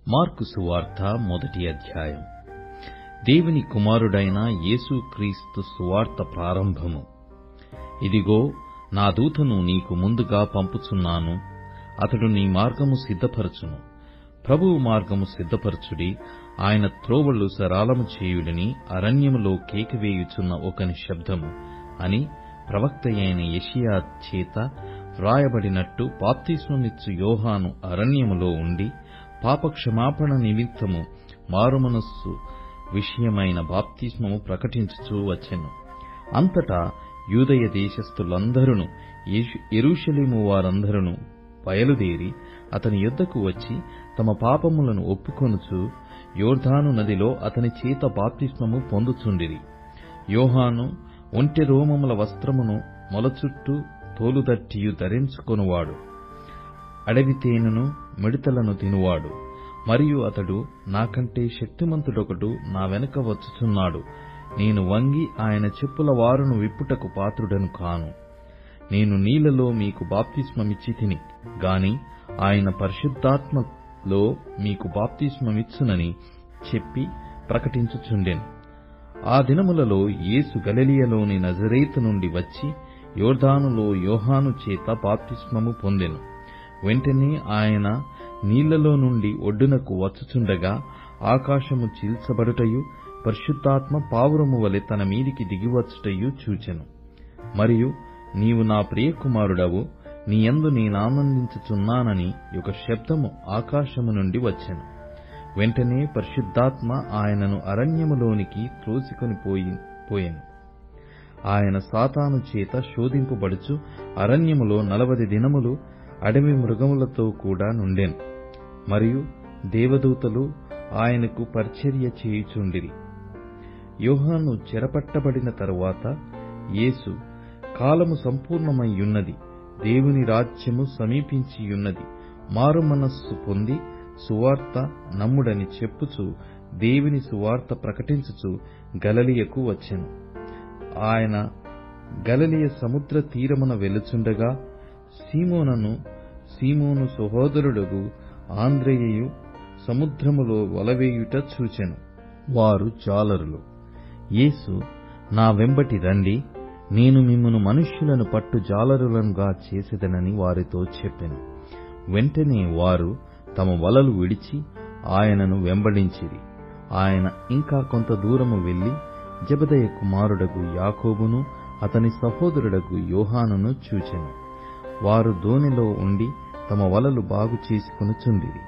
Mark సువార్త మొదటి అధ్యాయం. దేవుని కుమారుడైన యేసుక్రీస్తు సువార్త ప్రారంభము. ఇదిగో, నా దూతను నీకు ముందుగా పంపుచున్నాను. అతడు నీ మార్గము సిద్ధపరచును. ప్రభువు మార్గము సిద్ధపరచుడి, ఆయన త్రోవలు సరళము చేయుడని అరణ్యములో కేకవేయుచున్న ఒకని శబ్దము అని ప్రవక్తయైన యెషయా చేత వ్రాయబడినట్టు బాప్తిస్మమిచ్చు యోహాను అరణ్యములో ఉండి పాపక్షమాపణ నిమిత్తము మారుమనస్సు విషయమైన బాప్తిస్మము ప్రకటించుచూ వచ్చెను. అంతటా యూదయ దేశస్థులందరూ యెరూషలేము వారందరూ బయలుదేరి అతని యొద్దకు వచ్చి తమ పాపములను ఒప్పుకొనుచు యోర్దాను నదిలో అతని చేత బాప్తిస్మము పొందుచుండిరి. యోహాను ఒంటె రోమముల వస్త్రమును మొలచుట్టు తోలుదట్టియు ధరించుకొనువాడు, అడవి తేనెను మిడతలను తినువాడు. మరియు అతడు, నాకంటే శక్తిమంతుడొకడు నా వెనుక వచ్చుచున్నాడు, నేను వంగి ఆయన చెప్పుల వారును విప్పుటకు పాత్రుడను కాను. నేను నీళ్లలో మీకు బాప్తిస్మమిచ్చి తిని గాని ఆయన పరిశుద్ధాత్మలో మీకు బాప్తిస్మమిచ్చునని చెప్పి ప్రకటించుచుండెను. ఆ దినములలో యేసు గలిలయలోని నజరేతు నుండి వచ్చి యోర్దానులో యోహాను చేత బాప్తిస్మము పొందెను. వెంటనే ఆయన నీళ్లలో నుండి ఒడ్డునకు వచ్చుచుండగా ఆకాశము చీల్చబడుటయు పరిశుద్ధాత్మ పావురము వలె తన మీదికి దిగివచ్చుటయు చూచెను. మరియు నీవు నా ప్రియకుమారుడవు, నీ యందు నేనానందించుచున్నానని ఒక శబ్దము ఆకాశము నుండి వచ్చెను. వెంటనే పరిశుద్ధాత్మ ఆయనను అరణ్యములోనికి త్రోసికొని పోయెను. ఆయన సాతాను చేత శోధింపబడుచు అరణ్యములో 40 దినములు అడవి మృగములతో కూడా నుండెను. మరియు దేవదూతలు ఆయనకు పరిచర్య చేయుచుండిరి. యోహాను చెరపట్టబడిన తరువాత యేసు, కాలము సంపూర్ణమయ్యున్నది, దేవుని రాజ్యము సమీపించియున్నది, మారుమనస్సు పొంది సువార్త నమ్ముడని చెప్పుచు దేవుని సువార్త ప్రకటించుచు గలిలయకు వచ్చెను. ఆయన గలిలయ సముద్ర తీరమున వెలుచుండగా సీమోను సహోదరుడగు ఆంద్రెయయు సముద్రములో వలవేయుట చూచెను. వారు జాలరులు. యేసు, నా వెంబటి రండి, నేను మిమ్మును మనుష్యులను పట్టు జాలరులనుగా చేసేదనని వారితో చెప్పెను. వెంటనే వారు తమ వలలు విడిచి ఆయనను వెంబడించిరి. ఆయన ఇంకా కొంత దూరము వెళ్లి జెబెదయి కుమారుడగు యాకోబును అతని సహోదరుడగు యోహానును చూచెను. వారు దోణిలో ఉండి తమ వలలు బాగు చేసుకొనుచుండిరి.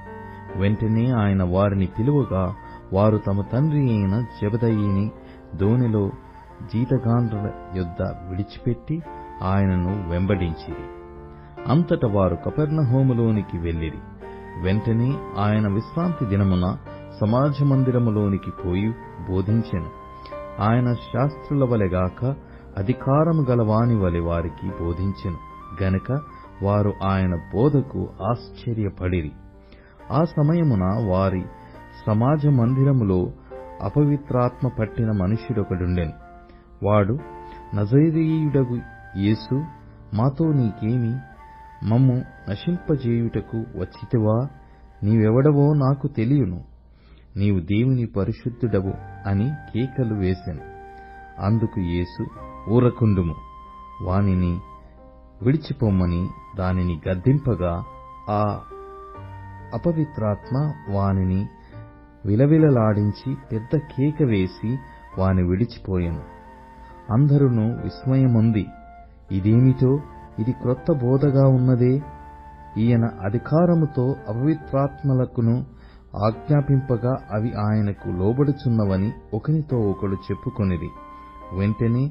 వెంటనే ఆయన వారిని పిలువగా వారు తమ తండ్రి అయిన జెబెదయిని దోణిలో జీతగాండ్రుల యొద్ద విడిచిపెట్టి ఆయనను వెంబడించిరి. అంతట వారు కపెర్నహూములోనికి వెళ్ళిరి. వెంటనే ఆయన విశ్రాంతి దినమున సమాజ మందిరములోనికి పోయి బోధించెను. ఆయన శాస్త్రుల వలెగాక అధికారము గలవాని వలె వారికి బోధించెను గనుక వారు ఆయన బోధకు ఆశ్చర్యపడిరి. ఆ సమయమున వారి సమాజ మందిరములో అపవిత్రాత్మ పట్టిన మనుష్యుడొకడుండెను. వాడు, నజరేయుడగు యేసు, మాతో నీకేమి? మమ్ము నశింపజేయుటకు వచ్చితివా? నీవెవడవో నాకు తెలియను, నీవు దేవుని పరిశుద్ధుడవు అని కేకలు వేసెను. అందుకు యేసు, ఊరకుండుము, వానిని విడిచిపొమ్మని దానిని గద్దింపగా ఆ అపవిత్రాత్మ వానిని విలవిలలాడించి పెద్ద కేక వేసి వాని విడిచిపోయెను. అందరును విస్మయముంది, ఇదేమిటో, ఇది క్రొత్త బోధగా ఉన్నదే, ఈయన అధికారముతో అపవిత్రాత్మలకును ఆజ్ఞాపింపగా అవి ఆయనకు లోబడుచున్నవని ఒకనితో ఒకడు చెప్పుకొనిరి. వెంటనే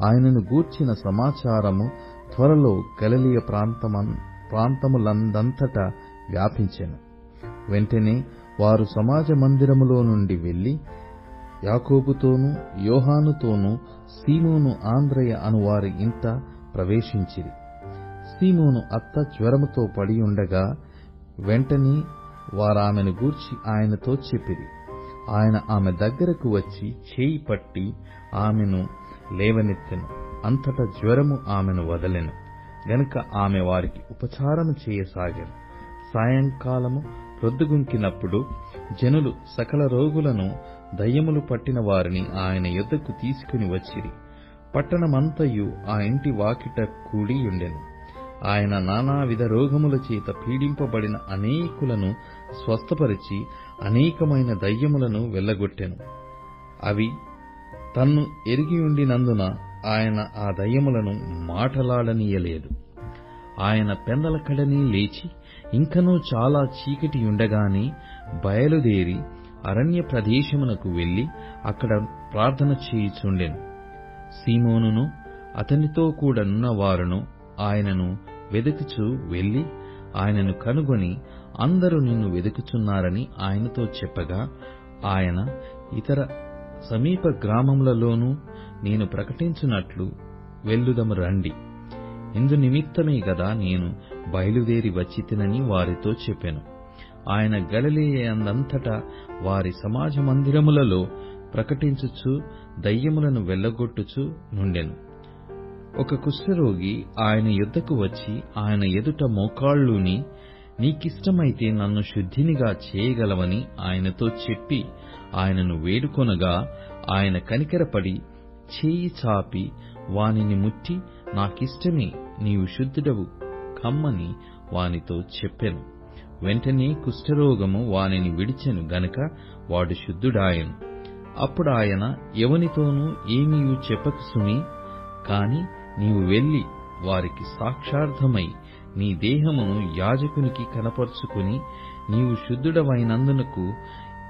ఆయనను గూర్చిన సమాచారము త్వరలో గలిలయ ప్రాంతములందంతటా వ్యాపించెను. వెంటనే వారు సమాజ మందిరములో నుండి వెళ్లి యాకోబుతోనూ యోహానుతోనూ సీమోను ఆంద్రెయ అనువారి ఇంట ప్రవేశించిరి. సీమోను అత్త జ్వరముతో పడియుండగా వెంటనే వారామెను గూర్చి ఆయనతో చెప్పిరి. ఆయన ఆమె దగ్గరకు వచ్చి చేయి పట్టి ఆమెను లేవనెత్తెను. అంతటా జ్వరము ఆమెను వదలెను గనుక ఆమె వారికి ఉపచారము చేయసాగెను. సాయంకాలము ప్రొద్దుగుంకినప్పుడు జనులు సకల రోగులను దయ్యములు పట్టిన వారిని ఆయన యొద్దకు తీసుకుని వచ్చిరి. పట్టణమంతయు ఆ ఇంటి వాకిట కూడియుండెను. ఆయన నానావిధ రోగముల చేత పీడింపబడిన అనేకులను స్వస్థపరిచి అనేకమైన దయ్యములను వెళ్లగొట్టెను. అవి తన్ను ఎరిగియుండినందున ఆయన ఆ దయ్యములను మాటలాడనీయలేదు. ఆయన పెందలకడనే లేచి ఇంకనూ చాలా చీకటియుండగానే బయలుదేరి అరణ్య ప్రదేశమునకు వెళ్లి అక్కడ ప్రార్థన చేయుచుండెను. సీమోనును అతనితో కూడనున్న వారును ఆయనను వెదకుచూ వెళ్లి ఆయనను కనుగొని, అందరూ నిన్ను వెదుకుచున్నారని ఆయనతో చెప్పగా, ఆయన ఇతర సమీప గ్రామములలోనూ నేను ప్రకటించున్నట్లు వెళ్ళుదము రండి, ఇందు నిమిత్తమే గదా నేను బయలుదేరి వచ్చితినని వారితో చెప్పెను. ఆయన గలిలయయందంతటా వారి సమాజ మందిరములలో ప్రకటించుచు దయ్యములను వెళ్లగొట్టుచు నుండెను. ఒక కుష్ఠరోగి ఆయన యొద్దకు వచ్చి ఆయన ఎదుట మోకాళ్ళూని, నీకిష్టమైతే నన్ను శుద్ధినిగా చేయగలవని ఆయనతో చెప్పి ఆయనను వేడుకొనగా, ఆయన కనికరపడి చేయి చాపి వానిని ముట్టి, నాకిష్టమే, నీవు శుద్ధుడవు కమ్మని వానితో చెప్పెను. వెంటనే కుష్ఠరోగము వానిని విడిచెను గనుక వాడు శుద్ధుడాయెను. అప్పుడాయన ఎవనితోనూ ఏమీయూ చెప్పకు సుమీ, కాని నీవు వెళ్లి వారికి సాక్షార్థమై నీ దేహమును యాజకునికి కనపరుచుకుని, నీవు శుద్ధుడవైనందునకు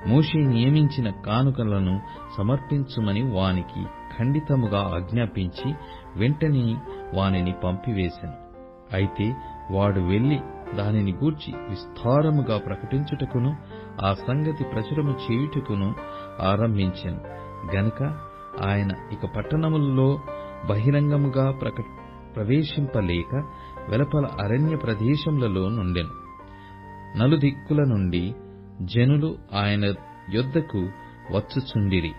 మోషే నియమించిన కానుకలను సమర్పించుమని వానికి ఖండితముగా ఆజ్ఞాపించి వెంటనే వానిని పంపివేశెను. అయితే వాడు వెళ్లి దానిని గూర్చి విస్తారముగా ప్రకటించుటకును ఆ సంగతి ప్రచురము చేయుటకును ఆరంభించెను గనుక ఆయన ఇక పట్టణములలో బహిరంగముగా ప్రవేశింపలేక వెలుపల అరణ్య ప్రదేశములలో నుండెను. నలుదిక్కుల నుండి జనులు ఆయన యొద్దకు వచ్చుచుండిరి.